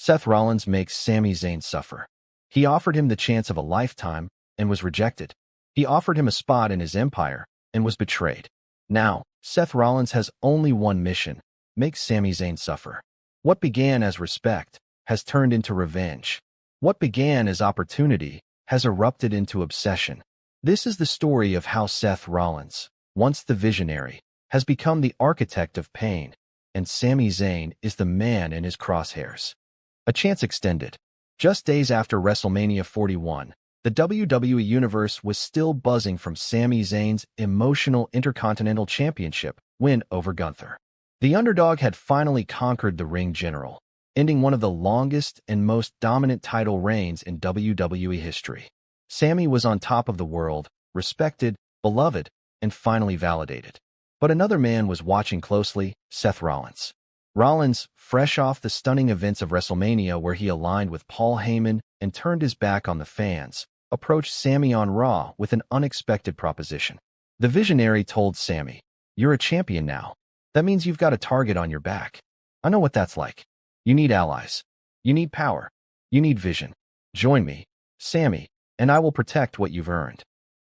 Seth Rollins makes Sami Zayn suffer. He offered him the chance of a lifetime and was rejected. He offered him a spot in his empire and was betrayed. Now, Seth Rollins has only one mission: make Sami Zayn suffer. What began as respect has turned into revenge. What began as opportunity has erupted into obsession. This is the story of how Seth Rollins, once the visionary, has become the architect of pain, and Sami Zayn is the man in his crosshairs. A chance extended. Just days after WrestleMania 41, the WWE Universe was still buzzing from Sami Zayn's emotional Intercontinental Championship win over GUNTHER. The underdog had finally conquered the ring general, ending one of the longest and most dominant title reigns in WWE history. Sami was on top of the world, respected, beloved, and finally validated. But another man was watching closely: Seth Rollins. Rollins, fresh off the stunning events of WrestleMania where he aligned with Paul Heyman and turned his back on the fans, approached Sami on Raw with an unexpected proposition. The visionary told Sami, "You're a champion now. That means you've got a target on your back. I know what that's like. You need allies. You need power. You need vision. Join me, Sami, and I will protect what you've earned."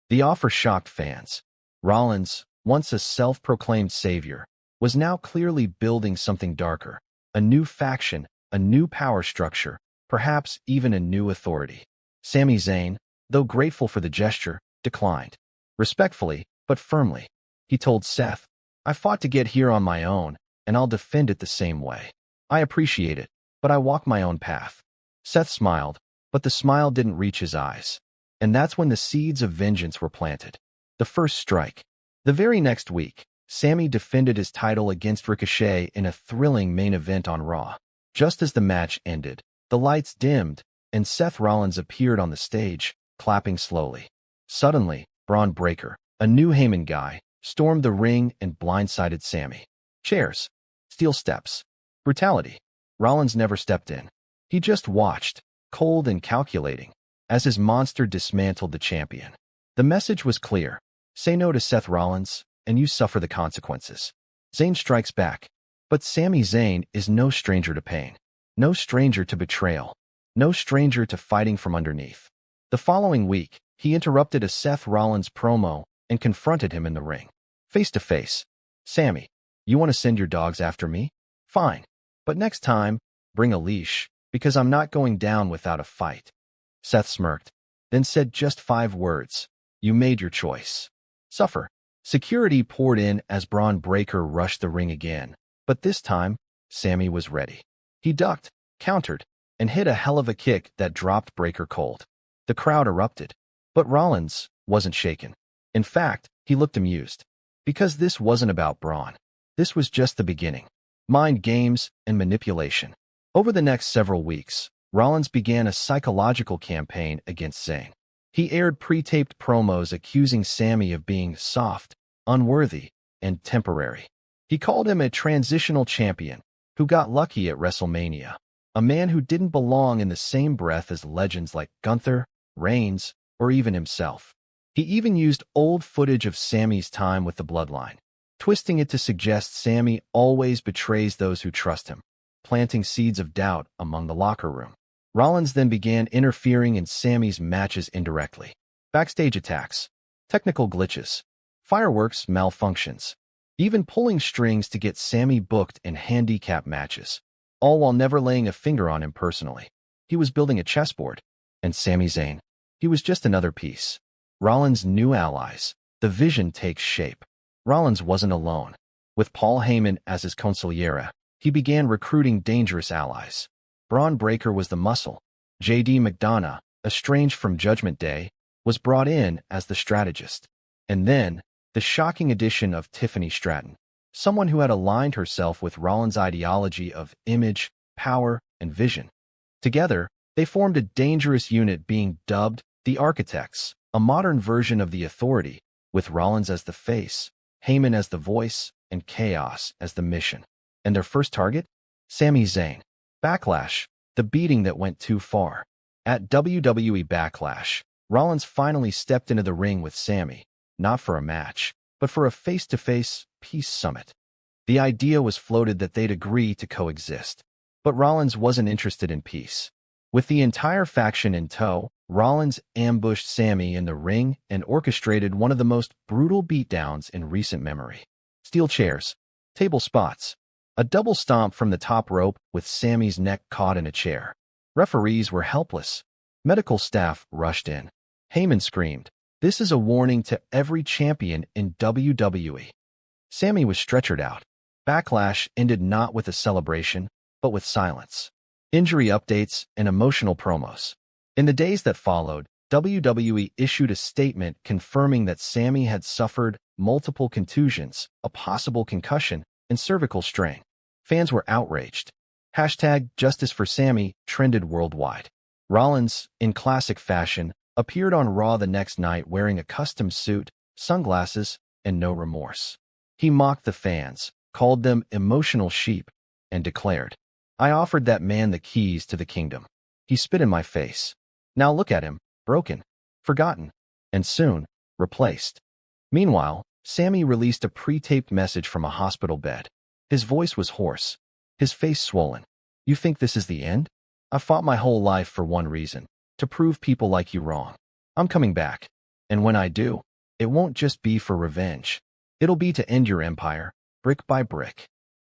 The offer shocked fans. Rollins, once a self-proclaimed savior, was now clearly building something darker: a new faction, a new power structure, perhaps even a new authority. Sami Zayn, though grateful for the gesture, declined. Respectfully, but firmly. He told Seth, "I fought to get here on my own, and I'll defend it the same way. I appreciate it, but I walk my own path." Seth smiled, but the smile didn't reach his eyes. And that's when the seeds of vengeance were planted. The first strike. The very next week, Sami defended his title against Ricochet in a thrilling main event on Raw. Just as the match ended, the lights dimmed, and Seth Rollins appeared on the stage, clapping slowly. Suddenly, Braun Breaker, a new Heyman guy, stormed the ring and blindsided Sami. Chairs, steel steps, brutality. Rollins never stepped in. He just watched, cold and calculating, as his monster dismantled the champion. The message was clear: say no to Seth Rollins, and you suffer the consequences. Zayn strikes back. But Sami Zayn is no stranger to pain. No stranger to betrayal. No stranger to fighting from underneath. The following week, he interrupted a Seth Rollins promo and confronted him in the ring. Face to face. "Sami, you want to send your dogs after me? Fine. But next time, bring a leash, because I'm not going down without a fight." Seth smirked, then said just 5 words: "You made your choice. Suffer." Security poured in as Braun Breaker rushed the ring again, but this time, Sami was ready. He ducked, countered, and hit a hell of a kick that dropped Breaker cold. The crowd erupted, but Rollins wasn't shaken. In fact, he looked amused. Because this wasn't about Braun. This was just the beginning. Mind games and manipulation. Over the next several weeks, Rollins began a psychological campaign against Zayn. He aired pre-taped promos accusing Sami of being soft, unworthy, and temporary. He called him a transitional champion who got lucky at WrestleMania, a man who didn't belong in the same breath as legends like Gunther, Reigns, or even himself. He even used old footage of Sami's time with the Bloodline, twisting it to suggest Sami always betrays those who trust him, planting seeds of doubt among the locker room. Rollins then began interfering in Sami's matches indirectly. Backstage attacks, technical glitches, fireworks malfunctions, even pulling strings to get Sami booked in handicap matches, all while never laying a finger on him personally. He was building a chessboard, and Sami Zayn, he was just another piece. Rollins' new allies. The vision takes shape. Rollins wasn't alone. With Paul Heyman as his consigliere, he began recruiting dangerous allies. Braun Breaker was the muscle. J.D. McDonough, estranged from Judgment Day, was brought in as the strategist. And then, the shocking addition of Tiffany Stratton, someone who had aligned herself with Rollins' ideology of image, power, and vision. Together, they formed a dangerous unit being dubbed the Architects, a modern version of the Authority, with Rollins as the face, Heyman as the voice, and Chaos as the mission. And their first target? Sami Zayn. Backlash, the beating that went too far. At WWE Backlash, Rollins finally stepped into the ring with Sami, not for a match, but for a face-to-face peace summit. The idea was floated that they'd agree to coexist. But Rollins wasn't interested in peace. With the entire faction in tow, Rollins ambushed Sami in the ring and orchestrated one of the most brutal beatdowns in recent memory. Steel chairs, table spots, a double stomp from the top rope with Sami's neck caught in a chair. Referees were helpless. Medical staff rushed in. Heyman screamed, "This is a warning to every champion in WWE." Sami was stretchered out. Backlash ended not with a celebration, but with silence, injury updates, and emotional promos. In the days that followed, WWE issued a statement confirming that Sami had suffered multiple contusions, a possible concussion, and cervical strain. Fans were outraged. Hashtag Justice for Sami trended worldwide. Rollins, in classic fashion, appeared on Raw the next night wearing a custom suit, sunglasses, and no remorse. He mocked the fans, called them emotional sheep, and declared, "I offered that man the keys to the kingdom. He spit in my face. Now look at him, broken, forgotten, and soon, replaced." Meanwhile, Sami released a pre-taped message from a hospital bed. His voice was hoarse, his face swollen. "You think this is the end? I fought my whole life for one reason, to prove people like you wrong. I'm coming back. And when I do, it won't just be for revenge. It'll be to end your empire, brick by brick."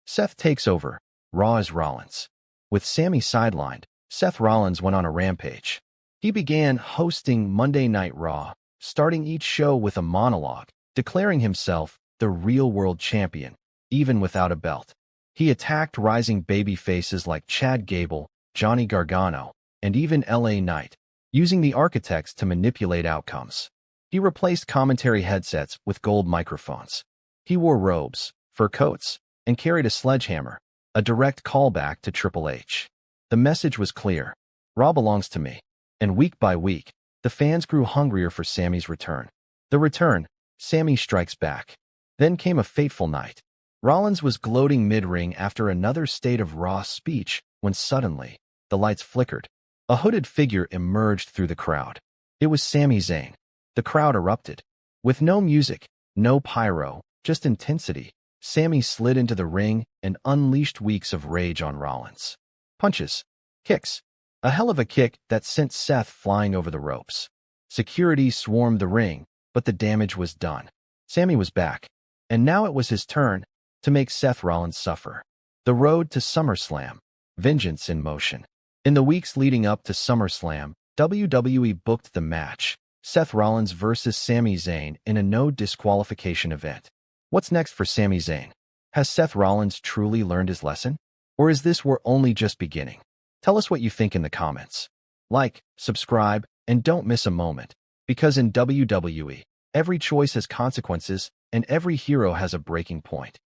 Seth takes over. Raw is Rollins. With Sami sidelined, Seth Rollins went on a rampage. He began hosting Monday Night Raw, starting each show with a monologue, declaring himself the real-world champion, even without a belt. He attacked rising baby faces like Chad Gable, Johnny Gargano, and even LA Knight, using the architects to manipulate outcomes. He replaced commentary headsets with gold microphones. He wore robes, fur coats, and carried a sledgehammer, a direct callback to Triple H. The message was clear: Raw belongs to me. And week by week, the fans grew hungrier for Sami's return. The return, Sami strikes back. Then came a fateful night. Rollins was gloating mid-ring after another State of Raw speech when suddenly, the lights flickered. A hooded figure emerged through the crowd. It was Sami Zayn. The crowd erupted. With no music, no pyro, just intensity, Sami slid into the ring and unleashed weeks of rage on Rollins. Punches, kicks, a hell of a kick that sent Seth flying over the ropes. Security swarmed the ring, but the damage was done. Sami was back, and now it was his turn to make Seth Rollins suffer. The road to SummerSlam, vengeance in motion. In the weeks leading up to SummerSlam, WWE booked the match, Seth Rollins versus Sami Zayn, in a no disqualification event. What's next for Sami Zayn? Has Seth Rollins truly learned his lesson? Or is this we're only just beginning? Tell us what you think in the comments. Like, subscribe, and don't miss a moment, because in WWE, every choice has consequences, and every hero has a breaking point.